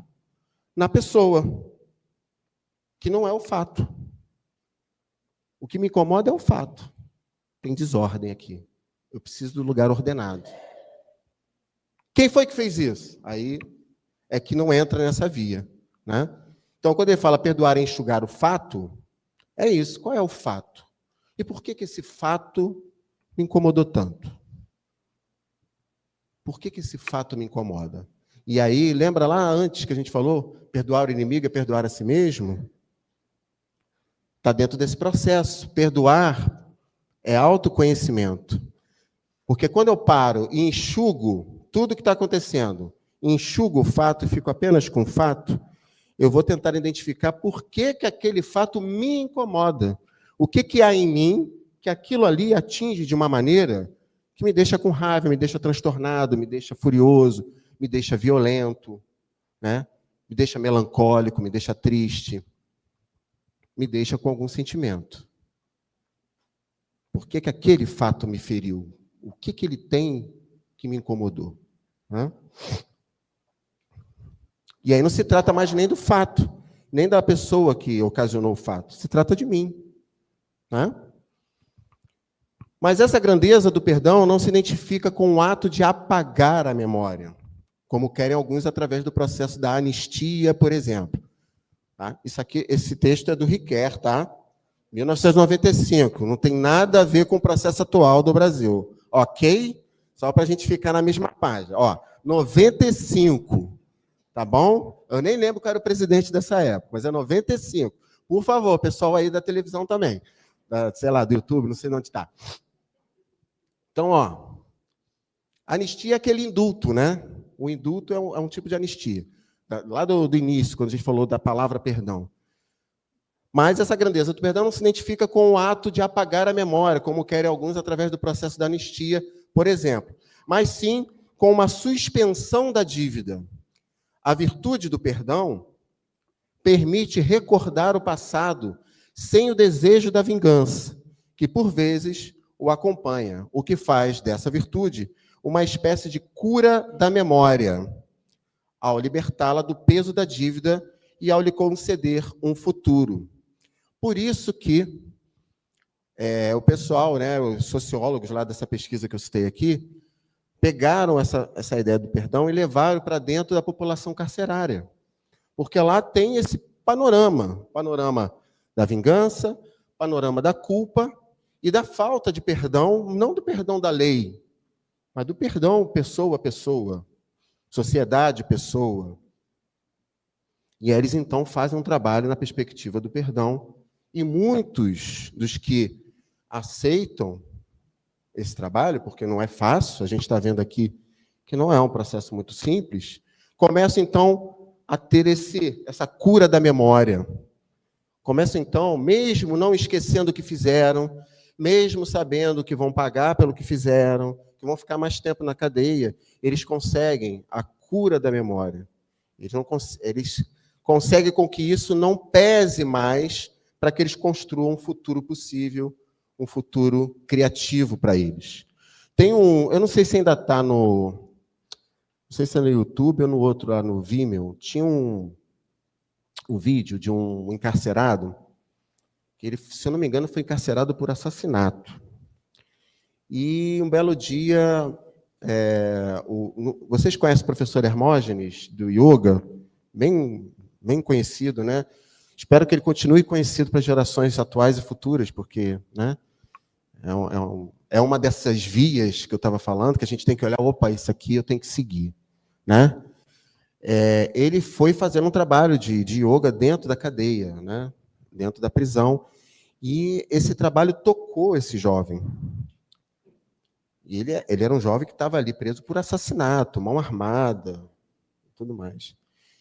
na pessoa, que não é o fato. O que me incomoda é o fato. Tem desordem aqui. Eu preciso do lugar ordenado. Quem foi que fez isso? Aí é que não entra nessa via, né? Então, quando ele fala perdoar e enxugar o fato, é isso. Qual é o fato? E por que esse fato me incomodou tanto? Por que esse fato me incomoda? E aí, lembra lá antes que a gente falou, perdoar o inimigo é perdoar a si mesmo? Está dentro desse processo. Perdoar é autoconhecimento. Porque quando eu paro e enxugo tudo que está acontecendo, enxugo o fato e fico apenas com o fato, eu vou tentar identificar por que aquele fato me incomoda. O que há em mim que aquilo ali atinge de uma maneira que me deixa com raiva, me deixa transtornado, me deixa furioso, me deixa violento, né? Me deixa melancólico, me deixa triste, me deixa com algum sentimento. Por que aquele fato me feriu? O que ele tem que me incomodou? Né? E aí não se trata mais nem do fato, nem da pessoa que ocasionou o fato. Se trata de mim. Né? Mas essa grandeza do perdão não se identifica com o ato de apagar a memória, como querem alguns através do processo da anistia, por exemplo. Tá? Esse texto é do Riquet, tá? 1995. Não tem nada a ver com o processo atual do Brasil. Ok? Só para a gente ficar na mesma página. Ó, 95. Tá bom? Eu nem lembro qual era o presidente dessa época, mas é 95. Por favor, pessoal aí da televisão também. Sei lá, do YouTube, não sei onde está. Então, ó, anistia é aquele indulto, né? O indulto é um tipo de anistia. Lá do início, quando a gente falou da palavra perdão. Mas essa grandeza do perdão não se identifica com o ato de apagar a memória, como querem alguns através do processo da anistia, por exemplo. Mas sim com uma suspensão da dívida. A virtude do perdão permite recordar o passado sem o desejo da vingança, que por vezes o acompanha, o que faz dessa virtude uma espécie de cura da memória, ao libertá-la do peso da dívida e ao lhe conceder um futuro. Por isso que o pessoal, né, os sociólogos lá dessa pesquisa que eu citei aqui, pegaram essa ideia do perdão e levaram para dentro da população carcerária. Porque lá tem esse panorama da vingança, panorama da culpa e da falta de perdão, não do perdão da lei, mas do perdão pessoa a pessoa, sociedade pessoa. E eles, então, fazem um trabalho na perspectiva do perdão, e muitos dos que aceitam esse trabalho, porque não é fácil, a gente está vendo aqui que não é um processo muito simples, começam, então, a ter essa cura da memória. Começam, então, mesmo não esquecendo o que fizeram, mesmo sabendo que vão pagar pelo que fizeram, que vão ficar mais tempo na cadeia, eles conseguem a cura da memória. Eles conseguem com que isso não pese mais para que eles construam um futuro possível, um futuro criativo para eles. Eu não sei se ainda está não sei se é no YouTube ou no outro, lá no Vimeo, tinha um vídeo de um encarcerado, que ele, se eu não me engano, foi encarcerado por assassinato. E um belo dia, vocês conhecem o professor Hermógenes, do yoga, bem conhecido, né? Espero que ele continue conhecido para gerações atuais e futuras, porque, né, é uma dessas vias que eu estava falando, que a gente tem que olhar, opa, isso aqui eu tenho que seguir, né? Ele foi fazendo um trabalho de yoga dentro da cadeia, né? Dentro da prisão, e esse trabalho tocou esse jovem. E ele era um jovem que estava ali preso por assassinato, mão armada, tudo mais.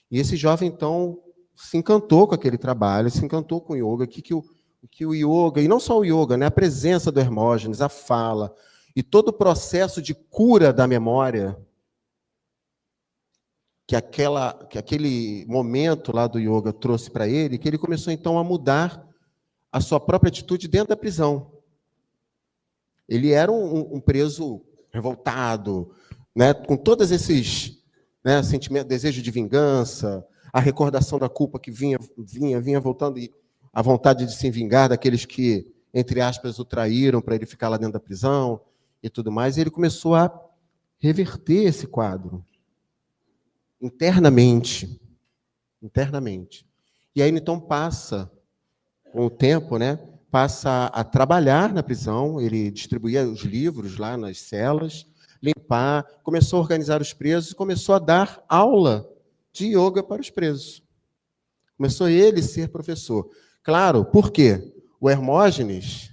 E esse jovem, então, se encantou com aquele trabalho, se encantou com o yoga, que o yoga, e não só o yoga, né, a presença do Hermógenes, a fala, e todo o processo de cura da memória, que aquele momento lá do yoga trouxe para ele, que ele começou, então, a mudar a sua própria atitude dentro da prisão. Ele era um preso revoltado, né, com todos esses, né, sentimentos, desejo de vingança, a recordação da culpa que vinha voltando, e a vontade de se vingar daqueles que, entre aspas, o traíram para ele ficar lá dentro da prisão e tudo mais. E ele começou a reverter esse quadro internamente. E aí, então, passa com o tempo, né, passa a trabalhar na prisão, ele distribuía os livros lá nas celas, limpar, começou a organizar os presos e começou a dar aula de yoga para os presos. Começou ele a ser professor. Claro, por quê? O Hermógenes,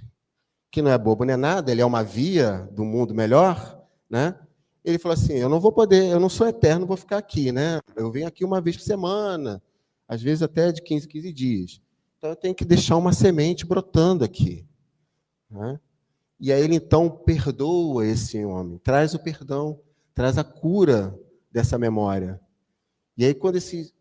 que não é bobo nem nada, ele é uma via do mundo melhor, né? Ele falou assim, eu não sou eterno, vou ficar aqui, né? Eu venho aqui uma vez por semana, às vezes até de 15 dias. Então, eu tenho que deixar uma semente brotando aqui, né? E aí ele, então, perdoa esse homem, traz o perdão, traz a cura dessa memória. E aí, quando esse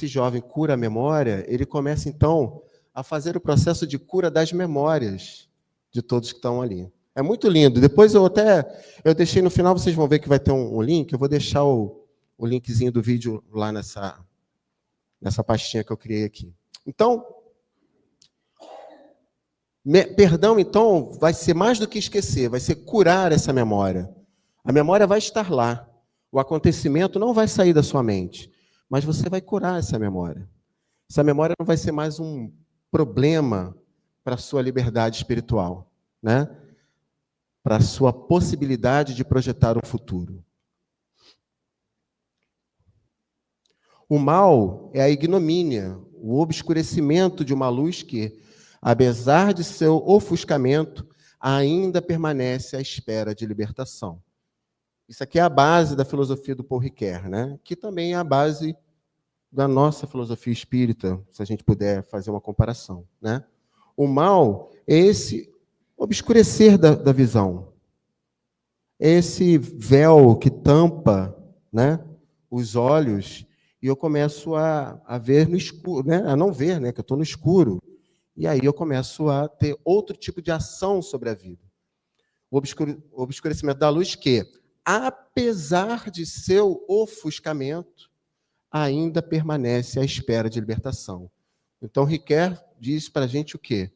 jovem cura a memória, ele começa, então, a fazer o processo de cura das memórias de todos que estão ali. É muito lindo. Depois eu deixei no final, vocês vão ver que vai ter um link, eu vou deixar o linkzinho do vídeo lá nessa pastinha que eu criei aqui. Então, perdão, então, vai ser mais do que esquecer, vai ser curar essa memória. A memória vai estar lá. O acontecimento não vai sair da sua mente, mas você vai curar essa memória. Essa memória não vai ser mais um problema para a sua liberdade espiritual, né? Para a sua possibilidade de projetar um futuro. O mal é a ignomínia, o obscurecimento de uma luz que, apesar de seu ofuscamento, ainda permanece à espera de libertação. Isso aqui é a base da filosofia do Paul Ricoeur, né? Que também é a base da nossa filosofia espírita, se a gente puder fazer uma comparação, né? O mal é esse obscurecer da visão, é esse véu que tampa, né, os olhos, e eu começo a ver no escuro, né? A não ver, né, que eu estou no escuro. E aí eu começo a ter outro tipo de ação sobre a vida. O obscurecimento da luz que, apesar de seu ofuscamento, ainda permanece à espera de libertação. Então, Ricoeur diz para a gente o quê?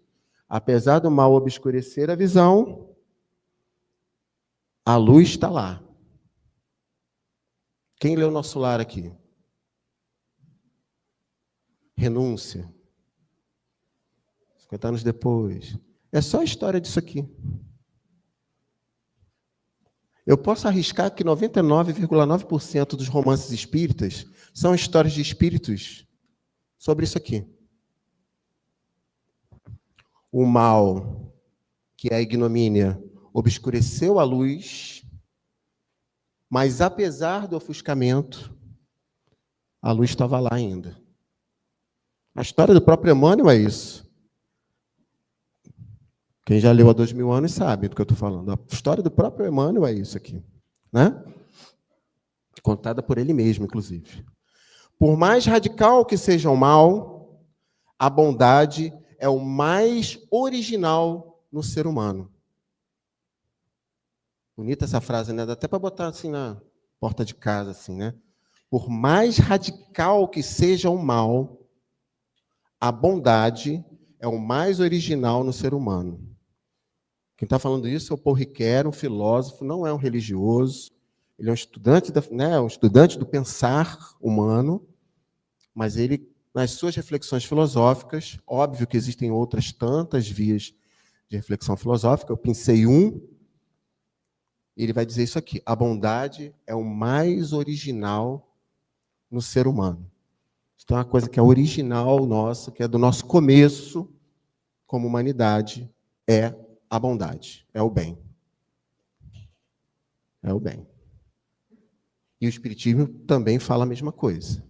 Apesar do mal obscurecer a visão, a luz está lá. Quem leu Nosso Lar aqui? Renúncia. 50 anos depois. É só a história disso aqui. Eu posso arriscar que 99,9% dos romances espíritas são histórias de espíritos sobre isso aqui. O mal, que é a ignomínia, obscureceu a luz, mas apesar do ofuscamento, a luz estava lá ainda. A história do próprio Emmanuel é isso. Quem já leu há 2000 anos sabe do que eu estou falando. A história do próprio Emmanuel é isso aqui, né? Contada por ele mesmo, inclusive. Por mais radical que seja o mal, a bondade é o mais original no ser humano. Bonita essa frase, né? Dá até para botar assim na porta de casa, assim, né? Por mais radical que seja o mal, a bondade é o mais original no ser humano. Quem está falando isso é o Paul Ricoeur, um filósofo, não é um religioso. Ele é um estudante, um estudante do pensar humano, mas ele, nas suas reflexões filosóficas, óbvio que existem outras tantas vias de reflexão filosófica, eu pensei Ele vai dizer isso aqui: a bondade é o mais original no ser humano. Isso é uma coisa que é original nossa, que é do nosso começo como humanidade, é a bondade, é o bem. É o bem. E o Espiritismo também fala a mesma coisa.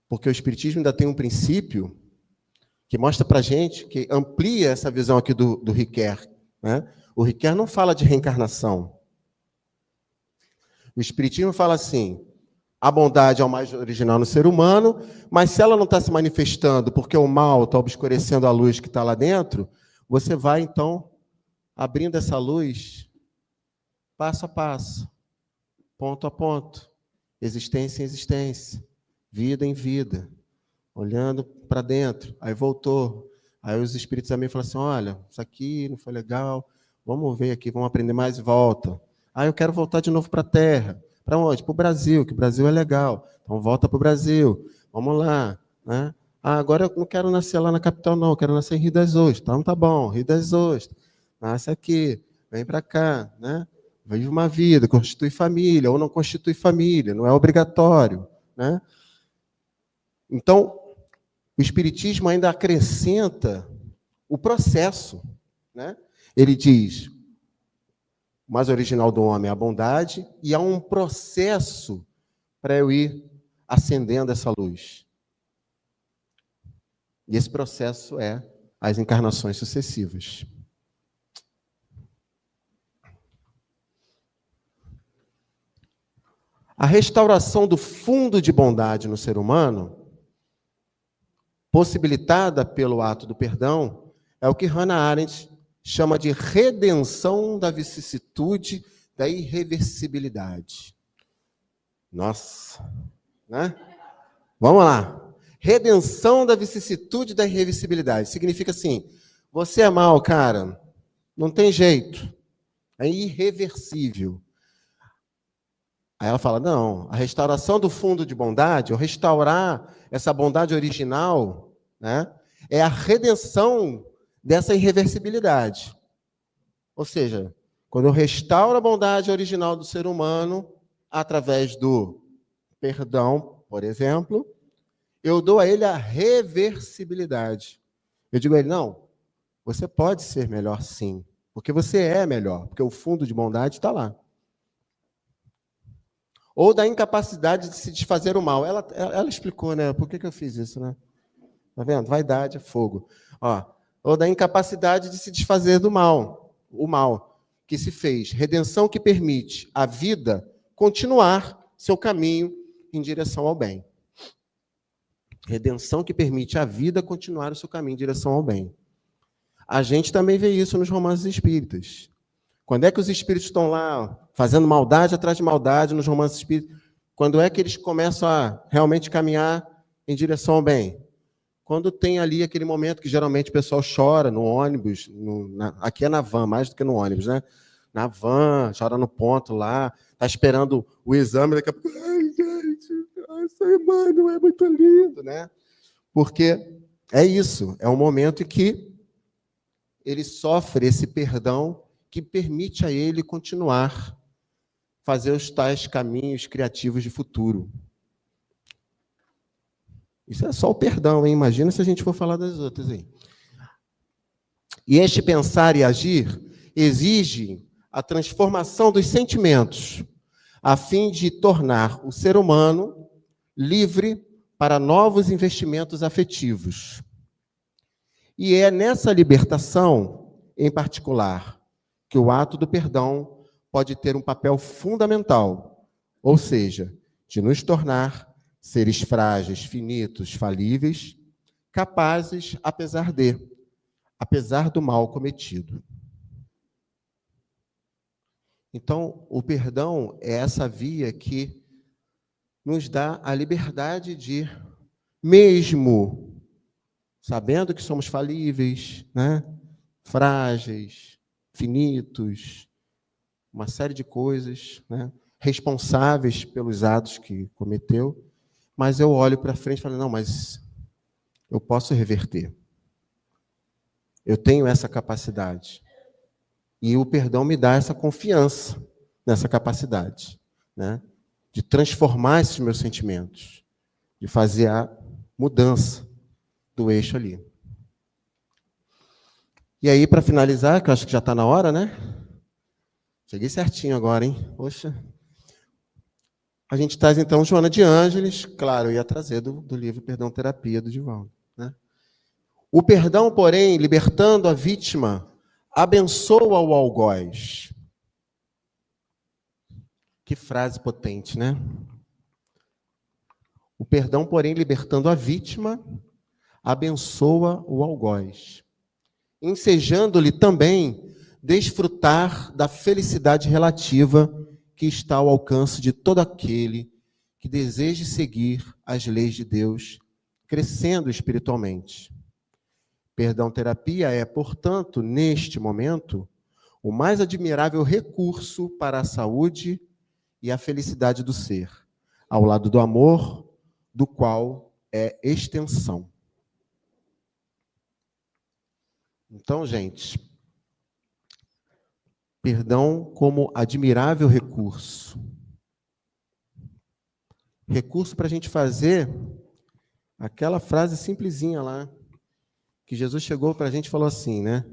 Porque o Espiritismo ainda tem um princípio que mostra para a gente, que amplia essa visão aqui do Ricoeur. Né? O Ricoeur não fala de reencarnação. O Espiritismo fala assim: a bondade é o mais original no ser humano, mas se ela não está se manifestando porque o mal está obscurecendo a luz que está lá dentro, você vai, então, abrindo essa luz passo a passo, ponto a ponto, existência em existência, vida em vida, olhando para dentro, aí voltou. Aí os espíritos também falam assim: olha, isso aqui não foi legal, vamos ver aqui, vamos aprender mais e volta. Ah, eu quero voltar de novo para a Terra. Para onde? Para o Brasil, que o Brasil é legal. Então volta para o Brasil, vamos lá. Né? Ah, agora eu não quero nascer lá na capital, não, eu quero nascer em Rio das Ostras. Então tá bom, Rio das Ostras. Nasce aqui, vem para cá, né? Vive uma vida, constitui família, ou não constitui família, não é obrigatório. Né? Então, o Espiritismo ainda acrescenta o processo. Né? Ele diz: o mais original do homem é a bondade, e há um processo para eu ir acendendo essa luz. E esse processo é as encarnações sucessivas. A restauração do fundo de bondade no ser humano, possibilitada pelo ato do perdão, é o que Hannah Arendt chama de redenção da vicissitude, da irreversibilidade. Nossa, né? Vamos lá. Redenção da vicissitude, da irreversibilidade. Significa assim: você é mal, cara, não tem jeito, é irreversível. Aí ela fala: não, a restauração do fundo de bondade, ou restaurar essa bondade original, né, é a redenção dessa irreversibilidade. Ou seja, quando eu restauro a bondade original do ser humano, através do perdão, por exemplo, eu dou a ele a reversibilidade. Eu digo a ele: não, você pode ser melhor sim, porque você é melhor, porque o fundo de bondade está lá. Ou da incapacidade de se desfazer o mal. Ela explicou, né? Por que eu fiz isso, né? Tá vendo? Vaidade é fogo. Ó, ou da incapacidade de se desfazer do mal. O mal que se fez. Redenção que permite à vida continuar seu caminho em direção ao bem. Redenção que permite à vida continuar o seu caminho em direção ao bem. A gente também vê isso nos romances espíritas. Quando é que os espíritos estão lá fazendo maldade atrás de maldade nos romances espíritas? Quando é que eles começam a realmente caminhar em direção ao bem? Quando tem ali aquele momento que geralmente o pessoal chora no ônibus, aqui é na van, mais do que no ônibus, né? Na van, chora no ponto lá, está esperando o exame, daqui a pouco, ai, gente, essa Emmanuel é muito lindo, né? Porque é isso, é um momento em que ele sofre esse perdão que permite a ele continuar, fazer os tais caminhos criativos de futuro. Isso é só o perdão, hein? Imagina se a gente for falar das outras aí. E este pensar e agir exige a transformação dos sentimentos, a fim de tornar o ser humano livre para novos investimentos afetivos. E é nessa libertação, em particular, que o ato do perdão pode ter um papel fundamental, ou seja, de nos tornar seres frágeis, finitos, falíveis, capazes, apesar do mal cometido. Então, o perdão é essa via que nos dá a liberdade de, mesmo sabendo que somos falíveis, né, frágeis, finitos, uma série de coisas, né, responsáveis pelos atos que cometeu, mas eu olho para frente e falo: não, mas eu posso reverter. Eu tenho essa capacidade. E o perdão me dá essa confiança nessa capacidade, né, de transformar esses meus sentimentos, de fazer a mudança do eixo ali. E aí, para finalizar, que eu acho que já está na hora, né? Cheguei certinho agora, hein? Poxa. A gente traz, então, Joana de Ângeles, claro, eu ia trazer do livro Perdão, Terapia, do Divaldo, né? O perdão, porém, libertando a vítima, abençoa o algoz. Que frase potente, né? O perdão, porém, libertando a vítima, abençoa o algoz, ensejando-lhe também desfrutar da felicidade relativa que está ao alcance de todo aquele que deseje seguir as leis de Deus, crescendo espiritualmente. Perdão terapia é, portanto, neste momento, o mais admirável recurso para a saúde e a felicidade do ser, ao lado do amor, do qual é extensão. Então, gente, perdão como admirável recurso. Recurso para a gente fazer aquela frase simplesinha lá, que Jesus chegou para a gente e falou assim, né?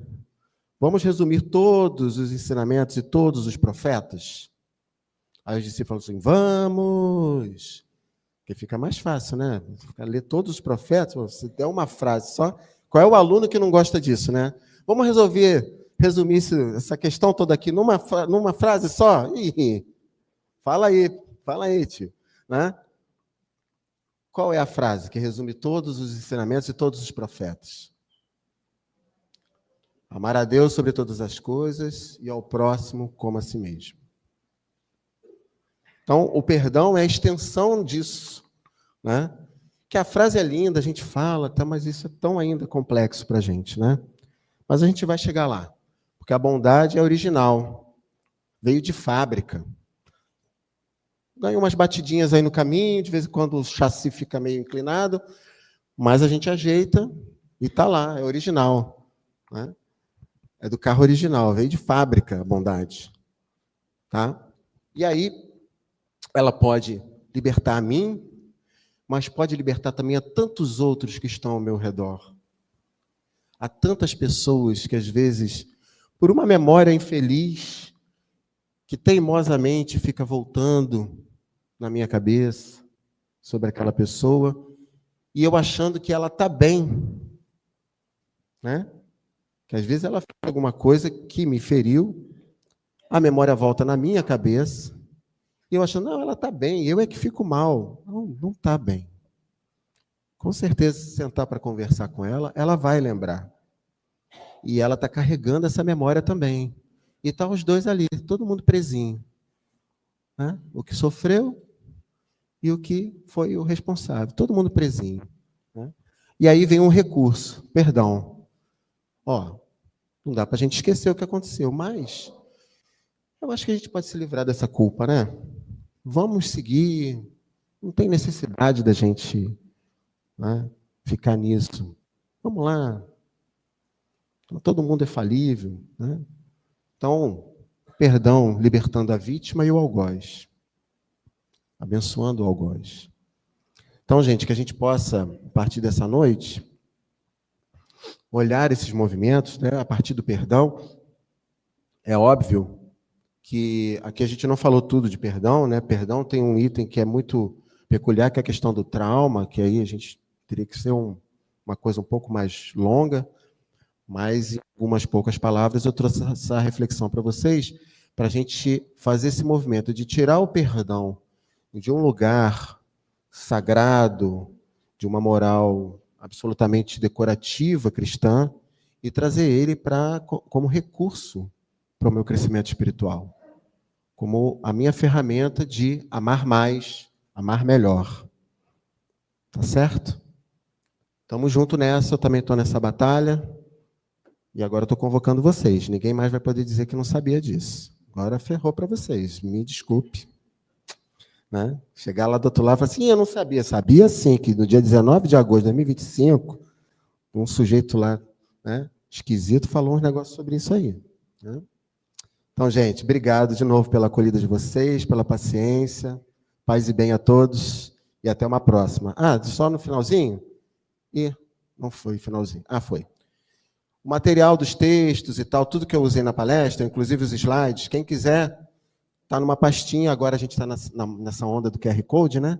Vamos resumir todos os ensinamentos de todos os profetas? Aí os discípulos falaram assim, vamos! Porque fica mais fácil, né? Ler todos os profetas, você der uma frase só. Qual é o aluno que não gosta disso, né? Vamos resumir essa questão toda aqui numa frase só? Ih, fala aí, tio. Né? Qual é a frase que resume todos os ensinamentos de todos os profetas? Amar a Deus sobre todas as coisas e ao próximo como a si mesmo. Então, o perdão é a extensão disso, né? Que a frase é linda, a gente fala, tá, mas isso é tão ainda complexo para a gente, né? Mas a gente vai chegar lá, porque a bondade é original, veio de fábrica. Ganha umas batidinhas aí no caminho, de vez em quando o chassi fica meio inclinado, mas a gente ajeita e está lá, é original, né? É do carro original, veio de fábrica a bondade, tá? E aí, ela pode libertar a mim, mas pode libertar também a tantos outros que estão ao meu redor. Há tantas pessoas que, às vezes, por uma memória infeliz, que teimosamente fica voltando na minha cabeça sobre aquela pessoa, e eu achando que ela está bem, né? Que às vezes ela fez alguma coisa que me feriu, a memória volta na minha cabeça, e eu achando, não, ela está bem, eu é que fico mal. Não está bem. Com certeza, se sentar para conversar com ela, ela vai lembrar. E ela está carregando essa memória também. E estão os dois ali, todo mundo presinho. Né? O que sofreu e o que foi o responsável. Todo mundo presinho. Né? E aí vem um recurso, perdão. Ó, não dá para a gente esquecer o que aconteceu, mas eu acho que a gente pode se livrar dessa culpa, né? Vamos seguir, não tem necessidade da gente, né, ficar nisso. Vamos lá. Todo mundo é falível, né? Então, perdão, libertando a vítima e o algoz. Abençoando o algoz. Então, gente, que a gente possa, a partir dessa noite, olhar esses movimentos, né, a partir do perdão. É óbvio que aqui a gente não falou tudo de perdão, né? Perdão tem um item que é muito peculiar, que é a questão do trauma, que aí a gente teria que ser uma coisa um pouco mais longa, mas em algumas poucas palavras eu trouxe essa reflexão para vocês, para a gente fazer esse movimento de tirar o perdão de um lugar sagrado, de uma moral absolutamente decorativa cristã, e trazer ele como recurso para o meu crescimento espiritual, como a minha ferramenta de amar mais, amar melhor. Tá certo? Estamos juntos nessa, eu também estou nessa batalha, e agora estou convocando vocês. Ninguém mais vai poder dizer que não sabia disso. Agora ferrou para vocês, me desculpe. Né? Chegar lá do outro lado e falar assim, eu não sabia. Sabia sim, que no dia 19 de agosto de 2025, um sujeito lá, né, esquisito, falou uns negócios sobre isso aí. Né? Então, gente, obrigado de novo pela acolhida de vocês, pela paciência. Paz e bem a todos e até uma próxima. Só no finalzinho? Não foi finalzinho. Foi. O material dos textos e tal, tudo que eu usei na palestra, inclusive os slides, quem quiser, está numa pastinha. Agora a gente está nessa onda do QR Code, né?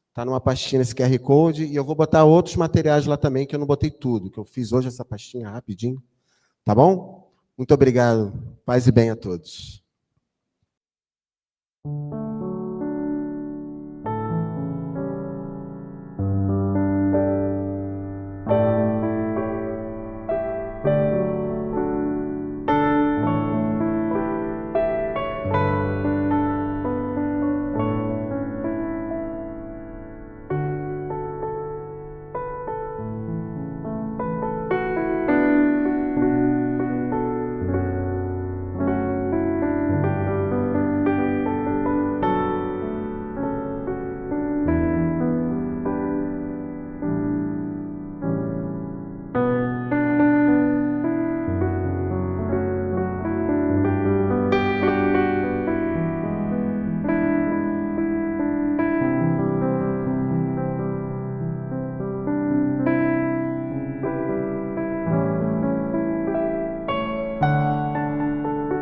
Está numa pastinha esse QR Code e eu vou botar outros materiais lá também, que eu não botei tudo, que eu fiz hoje essa pastinha rapidinho. Tá bom? Muito obrigado. Paz e bem a todos.